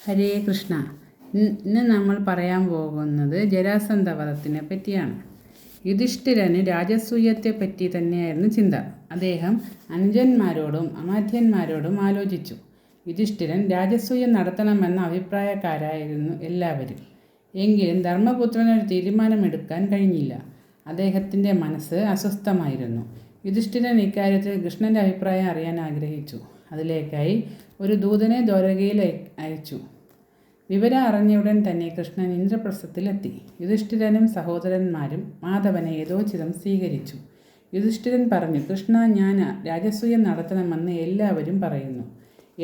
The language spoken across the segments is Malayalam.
ഹരേ കൃഷ്ണ. ഇന്ന് നമ്മൾ പറയാൻ പോകുന്നത് ജരാസന്ധ വധത്തിനെ പറ്റിയാണ്. യുധിഷ്ഠിരന് രാജസൂയത്തെപ്പറ്റി തന്നെയായിരുന്നു ചിന്ത. അദ്ദേഹം അനുജന്മാരോടും അമാത്യന്മാരോടും ആലോചിച്ചു. യുധിഷ്ഠിരൻ രാജസൂയം നടത്തണമെന്ന അഭിപ്രായക്കാരായിരുന്നു എല്ലാവരും. എങ്കിലും ധർമ്മപുത്രനൊരു തീരുമാനമെടുക്കാൻ കഴിഞ്ഞില്ല. അദ്ദേഹത്തിൻ്റെ മനസ്സ് അസ്വസ്ഥമായിരുന്നു. യുധിഷ്ഠിരൻ ഇക്കാര്യത്തിൽ കൃഷ്ണൻ്റെ അഭിപ്രായം അറിയാൻ ആഗ്രഹിച്ചു. അതിലേക്കായി ഒരു ദൂതനെ ദ്വാരകയിൽ അയച്ചു. വിവരം അറിഞ്ഞയുടൻ തന്നെ കൃഷ്ണൻ ഇന്ദ്രപ്രസ്ഥത്തിലെത്തി. യുധിഷ്ഠിരനും സഹോദരന്മാരും മാധവനെ യഥോചിതം സ്വീകരിച്ചു. യുധിഷ്ഠിരൻ പറഞ്ഞു, കൃഷ്ണ, ഞാൻ രാജസൂയം നടത്തണമെന്ന് എല്ലാവരും പറയുന്നു.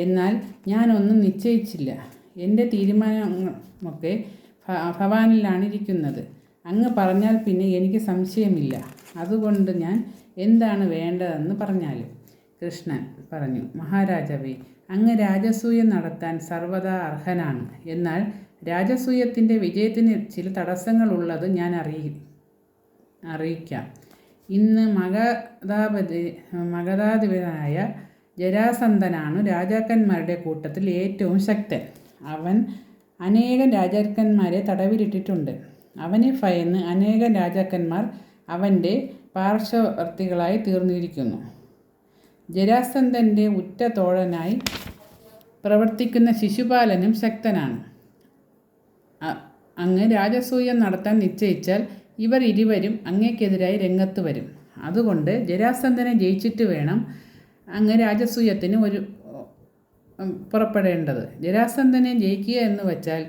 എന്നാൽ ഞാനൊന്നും നിശ്ചയിച്ചില്ല. എൻ്റെ തീരുമാനമൊക്കെ ഭവാനിലാണ് ഇരിക്കുന്നത്. അങ്ങ് പറഞ്ഞാൽ പിന്നെ എനിക്ക് സംശയമില്ല. അതുകൊണ്ട് ഞാൻ എന്താണ് വേണ്ടതെന്ന് പറഞ്ഞാലും. കൃഷ്ണൻ പറഞ്ഞു, മഹാരാജാവേ, അങ്ങ് രാജസൂയം നടത്താൻ സർവ്വതാ അർഹനാണ്. എന്നാൽ രാജസൂയത്തിൻ്റെ വിജയത്തിന് ചില തടസ്സങ്ങളുള്ളത് ഞാൻ അറിയിക്കാം. ഇന്ന് മഗധാധിപനായ ജരാസന്ധനാണ് രാജാക്കന്മാരുടെ കൂട്ടത്തിൽ ഏറ്റവും ശക്തൻ. അവൻ അനേകം രാജാക്കന്മാരെ തടവിലിട്ടിട്ടുണ്ട്. അവനെ ഭയന്ന് അനേകം രാജാക്കന്മാർ അവൻ്റെ പാർശ്വവർത്തികളായി തീർന്നിരിക്കുന്നു. ജരാസന്ധൻ്റെ ഉറ്റ തോഴനായി പ്രവർത്തിക്കുന്ന ശിശുപാലനും ശക്തനാണ്. അങ്ങ് രാജസൂയം നടത്താൻ നിശ്ചയിച്ചാൽ ഇവർ ഇരുവരും അങ്ങേക്കെതിരായി രംഗത്ത് വരും. അതുകൊണ്ട് ജരാസന്ധനെ ജയിച്ചിട്ട് വേണം അങ്ങ് രാജസൂയത്തിന് പുറപ്പെടേണ്ടത്. ജരാസന്ധനെ ജയിക്കുക എന്ന് വച്ചാൽ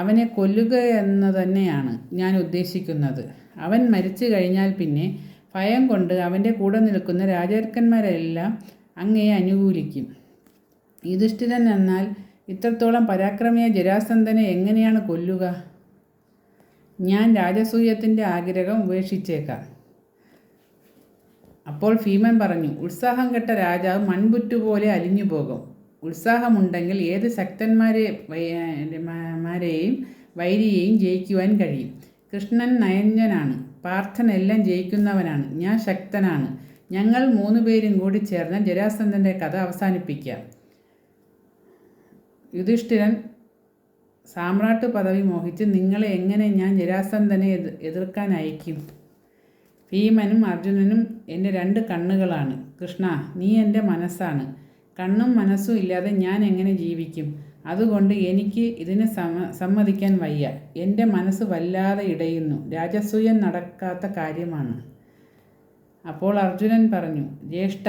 അവനെ കൊല്ലുക എന്ന് തന്നെയാണ് ഞാൻ ഉദ്ദേശിക്കുന്നത്. അവൻ മരിച്ചു കഴിഞ്ഞാൽ പിന്നെ ഭയം കൊണ്ട് അവൻ്റെ കൂടെ നിൽക്കുന്ന രാജാക്കന്മാരെല്ലാം അങ്ങയെ അനുകൂലിക്കും. യുധിഷ്ഠിരൻ എന്നാൽ ഇത്രത്തോളം പരാക്രമിയായ ജരാസന്ധനെ എങ്ങനെയാണ് കൊല്ലുക? ഞാൻ രാജസൂയത്തിൻ്റെ ആഗ്രഹം ഉപേക്ഷിച്ചേക്കാം. അപ്പോൾ ഭീമൻ പറഞ്ഞു, ഉത്സാഹം കെട്ട രാജാവ് മൺപുറ്റുപോലെ അലിഞ്ഞു പോകും. ഉത്സാഹമുണ്ടെങ്കിൽ ഏത് ശക്തന്മാരെയും വൈരിയെയും ജയിക്കുവാൻ കഴിയും. കൃഷ്ണൻ നയഞ്ജനാണ്, പാർത്ഥൻ എല്ലാം ജയിക്കുന്നവനാണ്, ഞാൻ ശക്തനാണ്. ഞങ്ങൾ 3 പേരും കൂടി ചേർന്ന് ജരാസന്ധൻ്റെ കഥ അവസാനിപ്പിക്കാം. യുധിഷ്ഠിരൻ സാമ്രാട്ട് പദവി മോഹിച്ച് നിങ്ങളെ എങ്ങനെ ഞാൻ ജരാസന്ധനെ എതിർക്കാൻ അയക്കും? ഭീമനും അർജുനനും എൻ്റെ 2 കണ്ണുകളാണ്. കൃഷ്ണ, നീ എൻ്റെ മനസ്സാണ്. കണ്ണും മനസ്സും ഇല്ലാതെ ഞാൻ എങ്ങനെ ജീവിക്കും? അതുകൊണ്ട് എനിക്ക് ഇതിന് സമ്മതിക്കാൻ വയ്യ. എൻ്റെ മനസ്സ് വല്ലാതെ ഇടയുന്നു. രാജസൂയം നടക്കാത്ത കാര്യമാണ്. അപ്പോൾ അർജുനൻ പറഞ്ഞു, ജ്യേഷ്ഠ,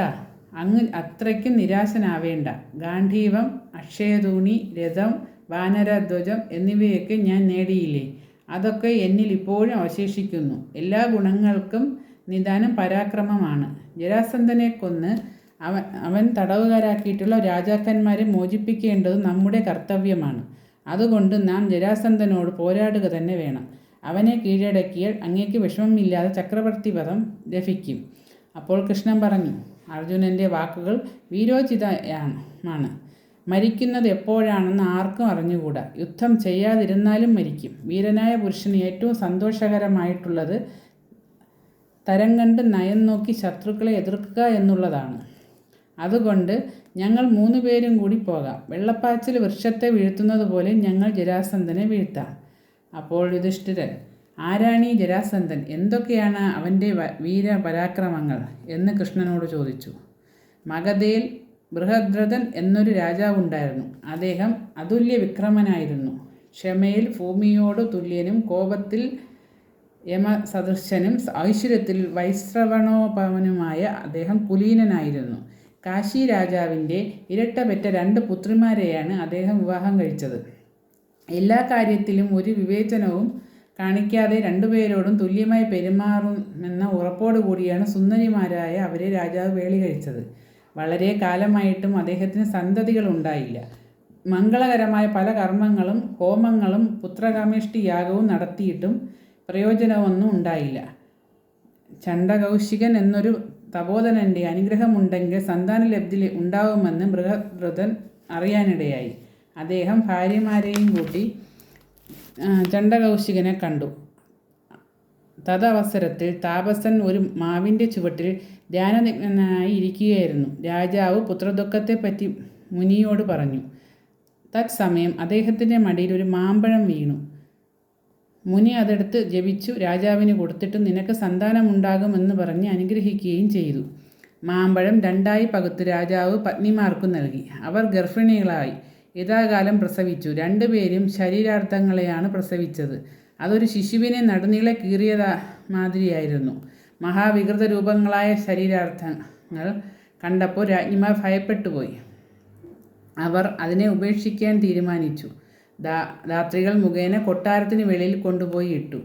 അങ്ങ് അത്രയ്ക്കും നിരാശനാവേണ്ട. ഗാന്ധീവം, അക്ഷയതൂണി, രഥം, വാനരധ്വജം എന്നിവയൊക്കെ ഞാൻ നേടിയില്ലേ? അതൊക്കെ എന്നിൽ ഇപ്പോഴും അവശേഷിക്കുന്നു. എല്ലാ ഗുണങ്ങൾക്കും നിദാനം പരാക്രമമാണ്. ജരാസന്ധനെ കൊന്ന് അവൻ തടവുകാരാക്കിയിട്ടുള്ള രാജാക്കന്മാരെ മോചിപ്പിക്കേണ്ടത് നമ്മുടെ കർത്തവ്യമാണ്. അതുകൊണ്ട് നാം ജരാസന്ധനോട് പോരാടുക തന്നെ വേണം. അവനെ കീഴടക്കിയാൽ അങ്ങേക്ക് വിഷമമില്ലാതെ ചക്രവർത്തി പദം ലഭിക്കും. അപ്പോൾ കൃഷ്ണൻ പറഞ്ഞു, അർജുനൻ്റെ വാക്കുകൾ വീരോചിതമാണ്. മരിക്കുന്നത് എപ്പോഴാണെന്ന് ആർക്കും അറിഞ്ഞുകൂടാ. യുദ്ധം ചെയ്യാതിരുന്നാലും മരിക്കും. വീരനായ പുരുഷന് ഏറ്റവും സന്തോഷകരമായിട്ടുള്ളത് തരം കണ്ട് നയം നോക്കി ശത്രുക്കളെ എതിർക്കുക എന്നുള്ളതാണ്. അതുകൊണ്ട് ഞങ്ങൾ 3 പേരും കൂടി പോകാം. വെള്ളപ്പാച്ചിൽ വൃക്ഷത്തെ വീഴ്ത്തുന്നത് പോലെ ഞങ്ങൾ ജരാസന്ധനെ വീഴ്ത്താം. അപ്പോൾ യുധിഷ്ഠിരൻ, ആരാണീ ജരാസന്ധൻ? എന്തൊക്കെയാണ് അവൻ്റെ വീരപരാക്രമങ്ങൾ എന്ന് കൃഷ്ണനോട് ചോദിച്ചു. മഗധയിൽ ബൃഹദ്രഥൻ എന്നൊരു രാജാവുണ്ടായിരുന്നു. അദ്ദേഹം അതുല്യ വിക്രമനായിരുന്നു. ക്ഷമയിൽ ഭൂമിയോട് തുല്യനും കോപത്തിൽ യമസദൃശനും ഐശ്വര്യത്തിൽ വൈശ്രവണോപവനുമായ അദ്ദേഹം കുലീനനായിരുന്നു. കാശി രാജാവിൻ്റെ ഇരട്ട പെറ്റ 2 പുത്രിമാരെയാണ് അദ്ദേഹം വിവാഹം കഴിച്ചത്. എല്ലാ കാര്യത്തിലും ഒരു വിവേചനവും കാണിക്കാതെ 2 പേരോടും തുല്യമായി പെരുമാറുമെന്ന ഉറപ്പോടുകൂടിയാണ് സുന്ദരിമാരായ അവരെ രാജാവ് വേളി കഴിച്ചത്. വളരെ കാലമായിട്ടും അദ്ദേഹത്തിന് സന്തതികൾ ഉണ്ടായില്ല. മംഗളകരമായ പല കർമ്മങ്ങളും ഹോമങ്ങളും പുത്രകാമേഷ്ടി യാഗവും നടത്തിയിട്ടും പ്രയോജനമൊന്നും ഉണ്ടായില്ല. ചണ്ഡകൗശികൻ എന്നൊരു തപോധനൻ്റെ അനുഗ്രഹമുണ്ടെങ്കിൽ സന്താനലബ്ധി ഉണ്ടാവുമെന്ന് ബൃഹദ്രഥൻ അറിയാനിടയായി. അദ്ദേഹം ഭാര്യമാരെയും കൂട്ടി ചണ്ഡകൗശികനെ കണ്ടു. തദവസരത്തിൽ താപസൻ ഒരു മാവിൻ്റെ ചുവട്ടിൽ ധ്യാനനിഗ്നനായി ഇരിക്കുകയായിരുന്നു. രാജാവ് പുത്രദുഃഖത്തെപ്പറ്റി മുനിയോട് പറഞ്ഞു. തത്സമയം അദ്ദേഹത്തിൻ്റെ മടിയിൽ ഒരു മാമ്പഴം വീണു. മുനി അതെടുത്ത് ജപിച്ചു രാജാവിന് കൊടുത്തിട്ട് നിനക്ക് സന്താനമുണ്ടാകുമെന്ന് പറഞ്ഞ് അനുഗ്രഹിക്കുകയും ചെയ്തു. മാമ്പഴം രണ്ടായി പകുത്ത് രാജാവ് പത്നിമാർക്കു നൽകി. അവർ ഗർഭിണികളായി യഥാകാലം പ്രസവിച്ചു. രണ്ടുപേരും ശരീരാർത്ഥങ്ങളെയാണ് പ്രസവിച്ചത്. അതൊരു ശിശുവിനെ നടുനീളെ കീറിയതാ മാതിരിയായിരുന്നു. മഹാവികൃത രൂപങ്ങളായ ശരീരാർത്ഥങ്ങൾ കണ്ടപ്പോൾ രാജ്ഞിമാർ ഭയപ്പെട്ടുപോയി. അവർ അതിനെ ഉപേക്ഷിക്കാൻ തീരുമാനിച്ചു. ധാത്രികൾ മുഖേന കൊട്ടാരത്തിന് വെളിയിൽ കൊണ്ടുപോയി ഇട്ടു.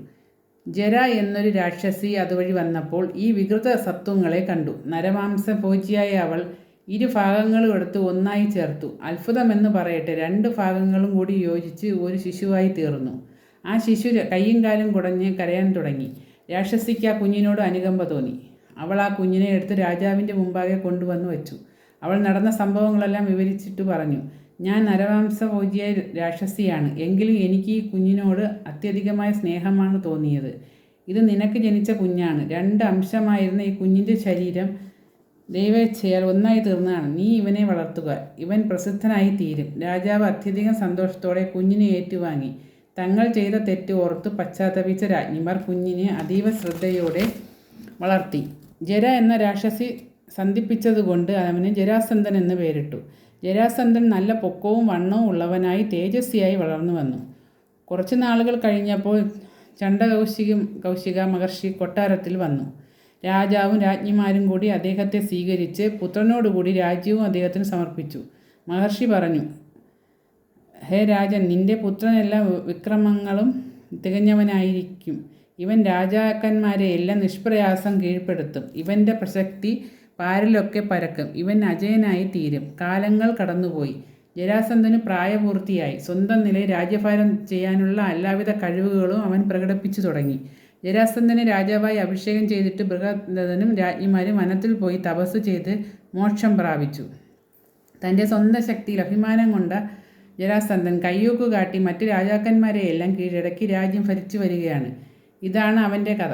ജര എന്നൊരു രാക്ഷസി അതുവഴി വന്നപ്പോൾ ഈ വികൃത സത്വങ്ങളെ കണ്ടു. നരമാംസ ഭോജിയായ അവൾ ഇരുഭാഗങ്ങളും എടുത്ത് ഒന്നായി ചേർത്തു. അത്ഭുതമെന്ന് പറയട്ടെ, 2 ഭാഗങ്ങളും കൂടി യോജിച്ച് ഒരു ശിശുവായി തീർന്നു. ആ ശിശു കയ്യും കാലും കുടഞ്ഞ് കരയാൻ തുടങ്ങി. രാക്ഷസിക്ക് ആ കുഞ്ഞിനോട് അനുകമ്പ തോന്നി. അവൾ ആ കുഞ്ഞിനെ എടുത്ത് രാജാവിൻ്റെ മുമ്പാകെ കൊണ്ടുവന്നു വച്ചു. അവൾ നടന്ന സംഭവങ്ങളെല്ലാം വിവരിച്ചിട്ട് പറഞ്ഞു, ഞാൻ നരമാംസഭോജിയായ രാക്ഷസിയാണ്. എങ്കിലും എനിക്ക് ഈ കുഞ്ഞിനോട് അത്യധികമായ സ്നേഹമാണ് തോന്നിയത്. ഇത് നിനക്ക് ജനിച്ച കുഞ്ഞാണ്. 2 അംശമായിരുന്ന ഈ കുഞ്ഞിൻ്റെ ശരീരം ദൈവേച്ഛയാൽ ഒന്നായി തീർന്നതാണ്. നീ ഇവനെ വളർത്തുക, ഇവൻ പ്രസിദ്ധനായി തീരും. രാജാവ് അത്യധികം സന്തോഷത്തോടെ കുഞ്ഞിനെ ഏറ്റുവാങ്ങി. തങ്ങൾ ചെയ്ത തെറ്റ് ഓർത്ത് പശ്ചാത്തപിച്ച രാജ്ഞിമാർ കുഞ്ഞിനെ അതീവ ശ്രദ്ധയോടെ വളർത്തി. ജര എന്ന രാക്ഷസി സന്ധിപ്പിച്ചതുകൊണ്ട് അവന് ജരാസന്ധൻ എന്ന് പേരിട്ടു. ജരാസന്ധൻ നല്ല പൊക്കവും വണ്ണവും ഉള്ളവനായി തേജസ്വിയായി വളർന്നു വന്നു. കുറച്ചു നാളുകൾ കഴിഞ്ഞപ്പോൾ കൗശിക മഹർഷി കൊട്ടാരത്തിൽ വന്നു. രാജാവും രാജ്ഞിമാരും കൂടി അദ്ദേഹത്തെ സ്വീകരിച്ച് പുത്രനോടുകൂടി രാജ്യവും അദ്ദേഹത്തിന് സമർപ്പിച്ചു. മഹർഷി പറഞ്ഞു, ഹേ രാജൻ, നിന്റെ പുത്രനെല്ലാം വിക്രമങ്ങളും തികഞ്ഞവനായിരിക്കും. ഇവൻ രാജാക്കന്മാരെ എല്ലാം നിഷ്പ്രയാസം കീഴ്പ്പെടുത്തും. ഇവൻ്റെ പ്രസക്തി പാരിലൊക്കെ പരക്കും. ഇവൻ അജയനായി തീരും. കാലങ്ങൾ കടന്നുപോയി. ജരാസന്ധന് പ്രായപൂർത്തിയായി. സ്വന്തം നിലയിൽ രാജ്യഭാരം ചെയ്യാനുള്ള എല്ലാവിധ കഴിവുകളും അവൻ പ്രകടിപ്പിച്ചു തുടങ്ങി. ജരാസന്ധനെ രാജാവായി അഭിഷേകം ചെയ്തിട്ട് ബൃഹദ്രഥനും രാജ്ഞിമാരും വനത്തിൽ പോയി തപസ് ചെയ്ത് മോക്ഷം പ്രാപിച്ചു. തൻ്റെ സ്വന്തം ശക്തിയിൽ അഭിമാനം കൊണ്ട ജരാസന്ധൻ കയ്യൂക്ക് കാട്ടി മറ്റ് രാജാക്കന്മാരെയെല്ലാം കീഴടക്കി രാജ്യം ഭരിച്ചു വരികയാണ്. ഇതാണ് അവൻ്റെ കഥ.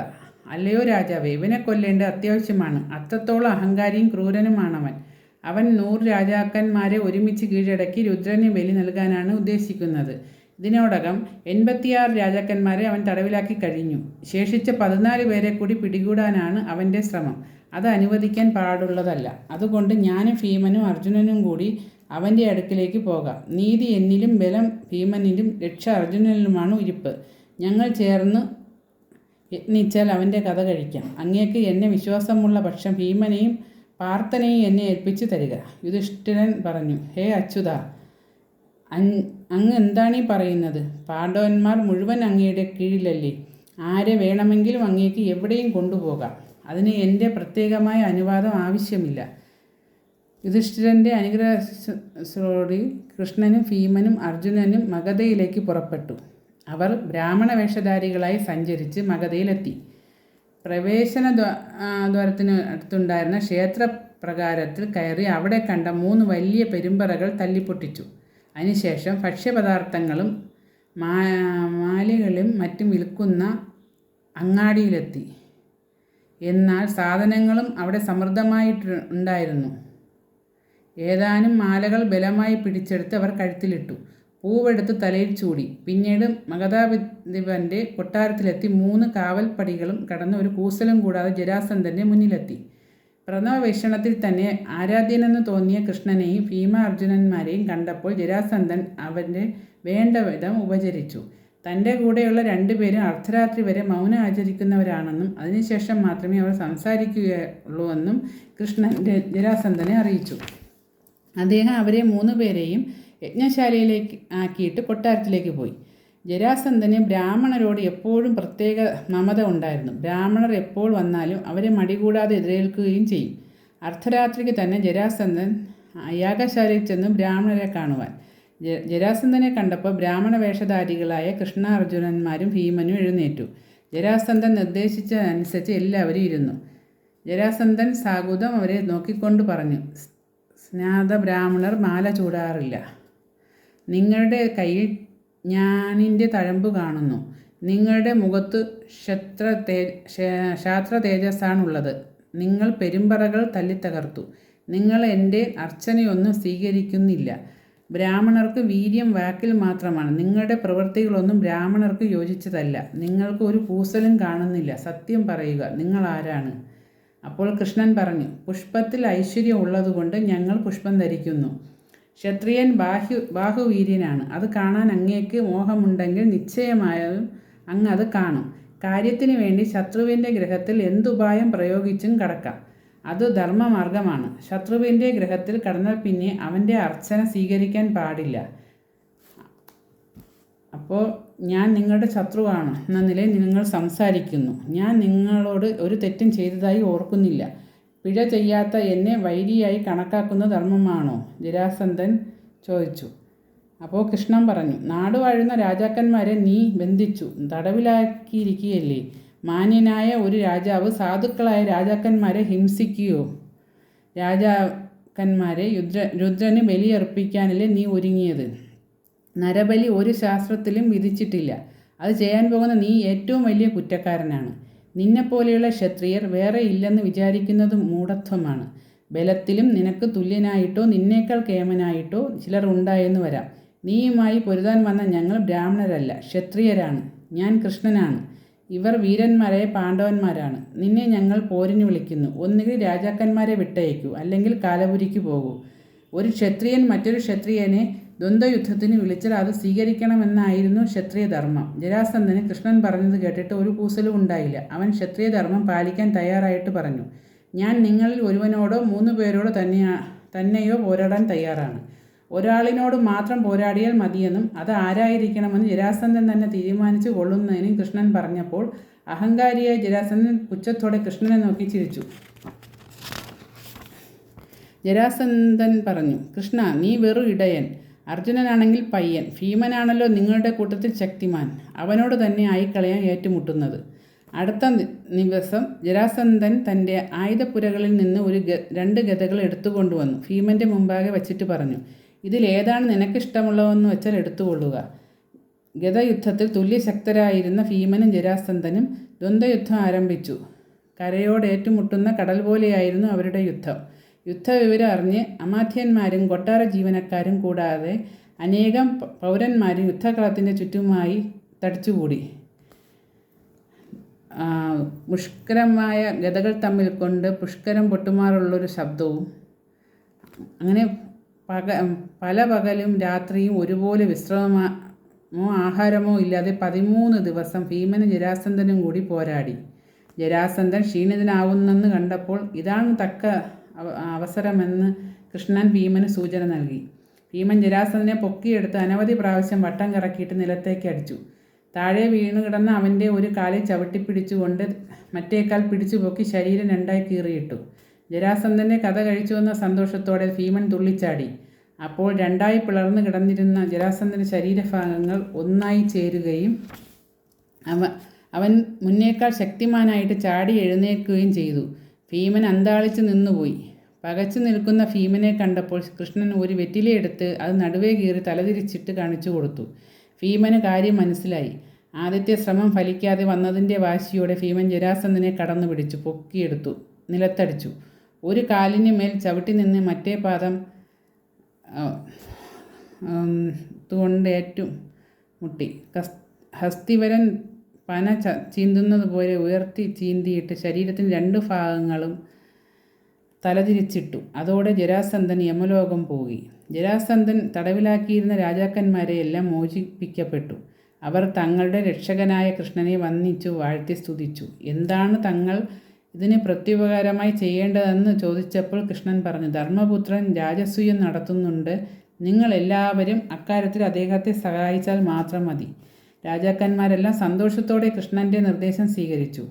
അല്ലയോ രാജാവേ, ഇവനെ കൊല്ലേണ്ടത് അത്യാവശ്യമാണ്. അത്രത്തോളം അഹങ്കാരിയും ക്രൂരനുമാണവൻ. അവൻ 100 രാജാക്കന്മാരെ ഒരുമിച്ച് കീഴടക്കി രുദ്രന് ബലി നൽകാനാണ് ഉദ്ദേശിക്കുന്നത്. ഇതിനോടകം 86 രാജാക്കന്മാരെ അവൻ തടവിലാക്കി കഴിഞ്ഞു. ശേഷിച്ച 14 പേരെ കൂടി പിടികൂടാനാണ് അവൻ്റെ ശ്രമം. അത് അനുവദിക്കാൻ പാടുള്ളതല്ല. അതുകൊണ്ട് ഞാനും ഭീമനും അർജുനനും കൂടി അവൻ്റെ അടുക്കിലേക്ക് പോകാം. നീതി എന്നിലും ബലം ഭീമനിലും രക്ഷ അർജുനനിലുമാണ് ഇരിപ്പ്. ഞങ്ങൾ ചേർന്ന് യത്നിച്ചാൽ അവൻ്റെ കഥ കഴിക്കാം. അങ്ങേക്ക് എന്നെ വിശ്വാസമുള്ള പക്ഷം ഭീമനെയും പാർത്ഥനെയും എന്നെ ഏൽപ്പിച്ചു തരിക. യുധിഷ്ഠിരൻ പറഞ്ഞു, ഹേ അച്യുത, അങ്ങ് എന്താണീ പറയുന്നത്? പാണ്ഡവന്മാർ മുഴുവൻ അങ്ങയുടെ കീഴിലല്ലേ? ആരെ വേണമെങ്കിലും അങ്ങേക്ക് എവിടെയും കൊണ്ടുപോകാം. അതിന് എൻ്റെ പ്രത്യേകമായ അനുവാദം ആവശ്യമില്ല. യുധിഷ്ഠിരൻ്റെ അനുഗ്രഹത്തോടെ കൃഷ്ണനും ഭീമനും അർജുനനും മഗധയിലേക്ക് പുറപ്പെട്ടു. അവർ ബ്രാഹ്മണ വേഷധാരികളായി സഞ്ചരിച്ച് മഗധയിലെത്തി. പ്രവേശന ദ്വാരത്തിന് അടുത്തുണ്ടായിരുന്ന ക്ഷേത്രപ്രകാരത്തിൽ കയറി അവിടെ കണ്ട 3 വലിയ പെരുമ്പറകൾ തല്ലിപ്പൊട്ടിച്ചു. അതിനുശേഷം ഭക്ഷ്യപദാർത്ഥങ്ങളും മാലകളും മറ്റും വിൽക്കുന്ന അങ്ങാടിയിലെത്തി. എന്നാൽ സാധനങ്ങളും അവിടെ സമൃദ്ധമായിട്ടുണ്ടായിരുന്നു. ഏതാനും മാലകൾ ബലമായി പിടിച്ചെടുത്ത് അവർ കഴുത്തിലിട്ടു. പൂവെടുത്ത് തലയിൽ ചൂടി. പിന്നീട് മഗധാധിപൻ്റെ കൊട്ടാരത്തിലെത്തി 3 കാവൽപ്പടികളും കടന്ന് ഒരു കൂസലും കൂടാതെ ജരാസന്ധൻ്റെ മുന്നിലെത്തി. പ്രഥമ വീക്ഷണത്തിൽ തന്നെ ആരാധ്യനെന്ന് തോന്നിയ കൃഷ്ണനെയും ഭീമ അർജുനന്മാരെയും കണ്ടപ്പോൾ ജരാസന്ധൻ അവൻ്റെ വേണ്ട വിധം ഉപചരിച്ചു. തൻ്റെ കൂടെയുള്ള 2 പേരും അർദ്ധരാത്രി വരെ മൗനം ആചരിക്കുന്നവരാണെന്നും അതിനുശേഷം മാത്രമേ അവർ സംസാരിക്കുകയുള്ളൂ എന്നും കൃഷ്ണൻ ജരാസന്ധനെ അറിയിച്ചു. അദ്ദേഹം അവരെ 3 പേരെയും യജ്ഞശാലയിലേക്ക് ആക്കിയിട്ട് കൊട്ടാരത്തിലേക്ക് പോയി. ജരാസന്ധന് ബ്രാഹ്മണരോട് എപ്പോഴും പ്രത്യേക മമത ഉണ്ടായിരുന്നു. ബ്രാഹ്മണർ എപ്പോൾ വന്നാലും അവരെ മടികൂടാതെ എതിരേൽക്കുകയും ചെയ്യും. അർദ്ധരാത്രിക്ക് തന്നെ ജരാസന്ധൻ യാഗശാലയിൽ ചെന്ന് ബ്രാഹ്മണരെ കാണുവാൻ. ജരാസന്ധനെ കണ്ടപ്പോൾ ബ്രാഹ്മണ വേഷധാരികളായ കൃഷ്ണാർജുനന്മാരും ഭീമനും എഴുന്നേറ്റു. ജരാസന്ധൻ നിർദ്ദേശിച്ചതനുസരിച്ച് എല്ലാവരും ഇരുന്നു. ജരാസന്ധൻ സാഗുതം അവരെ നോക്കിക്കൊണ്ട് പറഞ്ഞു, സ്നാത ബ്രാഹ്മണർ മാല ചൂടാറില്ല. നിങ്ങളുടെ കയ്യിൽ ജ്ഞാനിൻ്റെ തഴമ്പ് കാണുന്നു. നിങ്ങളുടെ മുഖത്ത് ക്ഷാത്ര തേജസ്സാണുള്ളത്. നിങ്ങൾ പെരുമ്പറകൾ തല്ലിത്തകർത്തു. നിങ്ങൾ എൻ്റെ അർച്ചനയൊന്നും സ്വീകരിക്കുന്നില്ല. ബ്രാഹ്മണർക്ക് വീര്യം വാക്കിൽ മാത്രമാണ്. നിങ്ങളുടെ പ്രവൃത്തികളൊന്നും ബ്രാഹ്മണർക്ക് യോജിച്ചതല്ല. നിങ്ങൾക്ക് ഒരു കൂസലും കാണുന്നില്ല. സത്യം പറയുക, നിങ്ങൾ ആരാണ്? അപ്പോൾ കൃഷ്ണൻ പറഞ്ഞു, പുഷ്പത്തിൽ ഐശ്വര്യം ഉള്ളതുകൊണ്ട് ഞങ്ങൾ പുഷ്പം ധരിക്കുന്നു. ക്ഷത്രിയൻ ബാഹുവീര്യനാണ്. അത് കാണാൻ അങ്ങേക്ക് മോഹമുണ്ടെങ്കിൽ നിശ്ചയമായും അങ്ങ് അത് കാണും. കാര്യത്തിന് വേണ്ടി ശത്രുവിൻ്റെ ഗ്രഹത്തിൽ എന്തുപായം പ്രയോഗിച്ചും കടക്കാം. അത് ധർമ്മമാർഗമാണ്. ശത്രുവിൻ്റെ ഗ്രഹത്തിൽ കടന്നാൽ പിന്നെ അവൻ്റെ അർച്ചന സ്വീകരിക്കാൻ പാടില്ല. അപ്പോൾ ഞാൻ നിങ്ങളുടെ ശത്രുവാണ് എന്ന നിലയിൽ നിങ്ങൾ സംസാരിക്കുന്നു. ഞാൻ നിങ്ങളോട് ഒരു തെറ്റും ചെയ്തതായി ഓർക്കുന്നില്ല. പിഴ ചെയ്യാത്ത എന്നെ വൈരിയായി കണക്കാക്കുന്ന ധർമ്മമാണോ? ജരാസന്ധൻ ചോദിച്ചു. അപ്പോൾ കൃഷ്ണൻ പറഞ്ഞു, നാടുവാഴുന്ന രാജാക്കന്മാരെ നീ ബന്ധിച്ചു തടവിലാക്കിയിരിക്കുകയല്ലേ? മാന്യനായ ഒരു രാജാവ് സാധുക്കളായ രാജാക്കന്മാരെ ഹിംസിക്കുകയോ? രാജാക്കന്മാരെ രുദ്രന് ബലിയർപ്പിക്കാനല്ലേ നീ ഒരുങ്ങിയത്? നരബലി ഒരു ശാസ്ത്രത്തിലും വിധിച്ചിട്ടില്ല. അത് ചെയ്യാൻ പോകുന്ന നീ ഏറ്റവും വലിയ കുറ്റക്കാരനാണ്. നിന്നെപ്പോലെയുള്ള ക്ഷത്രിയർ വേറെ ഇല്ലെന്ന് വിചാരിക്കുന്നത് മൂഢത്വമാണ്. ബലത്തിലും നിനക്ക് തുല്യനായിട്ടോ നിന്നേക്കാൾ കേമനായിട്ടോ ചിലർ ഉണ്ടായെന്ന് വരാം. നീയുമായി പൊരുതാൻ വന്ന ഞങ്ങൾ ബ്രാഹ്മണരല്ല, ക്ഷത്രിയരാണ്. ഞാൻ കൃഷ്ണനാണ്. ഇവർ വീരന്മാരായ പാണ്ഡവന്മാരാണ്. നിന്നെ ഞങ്ങൾ പോരിന് വിളിക്കുന്നു. ഒന്നുകിൽ രാജാക്കന്മാരെ വിട്ടയക്കൂ, അല്ലെങ്കിൽ കാലപുരിക്ക് പോകൂ. ഒരു ക്ഷത്രിയൻ മറ്റൊരു ക്ഷത്രിയനെ ദ്വന്ദ്വയുദ്ധത്തിന് വിളിച്ചാൽ അത് സ്വീകരിക്കണമെന്നായിരുന്നു ക്ഷത്രിയധർമ്മം. ജരാസന്ധന് കൃഷ്ണൻ പറഞ്ഞത് കേട്ടിട്ട് ഒരു കൂസലും ഉണ്ടായില്ല. അവൻ ക്ഷത്രിയധർമ്മം പാലിക്കാൻ തയ്യാറായിട്ട് പറഞ്ഞു, ഞാൻ നിങ്ങളിൽ ഒരുവനോടോ 3 പേരോടോ തന്നെയോ പോരാടാൻ തയ്യാറാണ്. ഒരാളിനോട് മാത്രം പോരാടിയാൽ മതിയെന്നും അത് ആരായിരിക്കണമെന്ന് ജരാസന്ധൻ തന്നെ തീരുമാനിച്ചു കൊള്ളുന്നതിനും കൃഷ്ണൻ പറഞ്ഞപ്പോൾ അഹങ്കാരിയായ ജരാസന്ധൻ പുച്ഛത്തോടെ കൃഷ്ണനെ നോക്കി ചിരിച്ചു. ജരാസന്ധൻ പറഞ്ഞു, കൃഷ്ണ, നീ വെറു ഇടയൻ. അർജുനനാണെങ്കിൽ പയ്യൻ. ഭീമനാണല്ലോ നിങ്ങളുടെ കൂട്ടത്തിൽ ശക്തിമാൻ. അവനോട് തന്നെ ആയിക്കളയാൻ ഏറ്റുമുട്ടുന്നത്. അടുത്ത ദിവസം ജരാസന്ധൻ തൻ്റെ ആയുധപ്പുരകളിൽ നിന്ന് 2 ഗദകൾ എടുത്തുകൊണ്ടുവന്നു ഭീമൻ്റെ മുമ്പാകെ വച്ചിട്ട് പറഞ്ഞു, ഇതിലേതാണ് നിനക്കിഷ്ടമുള്ളതെന്ന് വെച്ചാൽ എടുത്തുകൊള്ളുക. ഗദയുദ്ധത്തിൽ തുല്യശക്തരായിരുന്ന ഭീമനും ജരാസന്ധനും ദ്വന്ദ്വയുദ്ധം ആരംഭിച്ചു. കരയോടേറ്റുമുട്ടുന്ന കടൽ പോലെയായിരുന്നു അവരുടെ യുദ്ധം. യുദ്ധവിവരം അറിഞ്ഞ് അമാത്യന്മാരും കൊട്ടാര ജീവനക്കാരും കൂടാതെ അനേകം പൗരന്മാരും യുദ്ധകളത്തിൻ്റെ ചുറ്റുമായി തടിച്ചുകൂടി. പുഷ്കരമായ ഗദകൾ തമ്മിൽ കൊണ്ട് പുഷ്കരം പൊട്ടുമാറുള്ളൊരു ശബ്ദവും. അങ്ങനെ പല പകലും രാത്രിയും ഒരുപോലെ വിശ്രമമോ ആഹാരമോ ഇല്ലാതെ 13 ദിവസം ഭീമനും ജരാസന്ധനും കൂടി പോരാടി. ജരാസന്ധൻ ക്ഷീണിതനാവുന്നെന്ന് കണ്ടപ്പോൾ ഇതാണ് തക്ക അവസരമെന്ന് കൃഷ്ണൻ ഭീമന് സൂചന നൽകി. ഭീമൻ ജരാസന്ധനെ പൊക്കിയെടുത്ത് അനവധി പ്രാവശ്യം വട്ടം കറക്കിയിട്ട് നിലത്തേക്ക് അടിച്ചു. താഴെ വീണുകിടന്ന അവൻ്റെ ഒരു കാലിൽ ചവിട്ടിപ്പിടിച്ചുകൊണ്ട് മറ്റേക്കാൽ പിടിച്ചു പൊക്കി ശരീരം 2ആയി കീറിയിട്ടു. ജരാസന്ധൻ്റെ കഥ കഴിച്ചുവെന്ന സന്തോഷത്തോടെ ഭീമൻ തുള്ളിച്ചാടി. അപ്പോൾ 2ആയി പിളർന്നു കിടന്നിരുന്ന ജരാസന്ധൻ്റെ ശരീരഭാഗങ്ങൾ ഒന്നായി ചേരുകയും അവൻ മുന്നേക്കാൾ ശക്തിമാനായിട്ട് ചാടി എഴുന്നേൽക്കുകയും ചെയ്തു. ഭീമൻ അന്താളിച്ച് നിന്നുപോയി. പകച്ചു നിൽക്കുന്ന ഭീമനെ കണ്ടപ്പോൾ കൃഷ്ണൻ ഒരു വെറ്റിലയെടുത്ത് അത് നടുവേ കീറി തലതിരിച്ചിട്ട് കാണിച്ചു കൊടുത്തു. ഭീമന് കാര്യം മനസ്സിലായി. ആദ്യത്തെ ശ്രമം ഫലിക്കാതെ വന്നതിൻ്റെ വാശിയോടെ ഭീമൻ ജരാസന്ധനെ കടന്നു പിടിച്ചു പൊക്കിയെടുത്തു നിലത്തടിച്ചു. ഒരു കാലിന് മേൽ ചവിട്ടി നിന്ന് മറ്റേ പാദം കൊണ്ട് മുട്ടി. ഹസ്തിവരൻ പന ചീന്തുന്നത് പോലെ ഉയർത്തി ചീന്തിയിട്ട് ശരീരത്തിന് 2 ഭാഗങ്ങളും തലതിരിച്ചിട്ടു. അതോടെ ജരാസന്ധൻ യമലോകം പോയി. ജരാസന്ധൻ തടവിലാക്കിയിരുന്ന രാജാക്കന്മാരെ എല്ലാം മോചിപ്പിക്കപ്പെട്ടു. അവർ തങ്ങളുടെ രക്ഷകനായ കൃഷ്ണനെ വന്ദിച്ചു വാഴ്ത്തി സ്തുതിച്ചു. എന്താണ് തങ്ങൾ ഇതിന് പ്രത്യുപകാരമായി ചെയ്യേണ്ടതെന്ന് ചോദിച്ചപ്പോൾ കൃഷ്ണൻ പറഞ്ഞു, ധർമ്മപുത്രൻ രാജസൂയം നടത്തുന്നുണ്ട്. നിങ്ങളെല്ലാവരും അക്കാര്യത്തിൽ അദ്ദേഹത്തെ സഹായിച്ചാൽ മാത്രം മതി. രാജാക്കന്മാരെല്ലാം സന്തോഷത്തോടെ കൃഷ്ണൻ്റെ നിർദ്ദേശം സ്വീകരിച്ചു.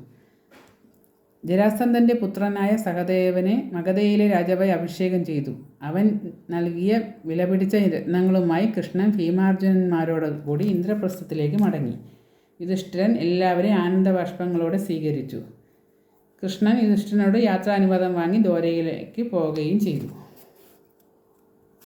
ജരാസന്ധൻ്റെ പുത്രനായ സഹദേവനെ മഗധയിലെ രാജാവായി അഭിഷേകം ചെയ്തു. അവൻ നൽകിയ വിലപിടിച്ച രത്നങ്ങളുമായി കൃഷ്ണൻ ഭീമാർജുനന്മാരോട് കൂടി ഇന്ദ്രപ്രസ്ഥത്തിലേക്ക് മടങ്ങി. യുധിഷ്ഠിരൻ എല്ലാവരെയും ആനന്ദബാഷ്പങ്ങളോടെ സ്വീകരിച്ചു. കൃഷ്ണൻ യുധിഷ്ഠിരനോട് യാത്രാനുവാദം വാങ്ങി ദ്വാരകയിലേക്ക് പോവുകയും ചെയ്തു.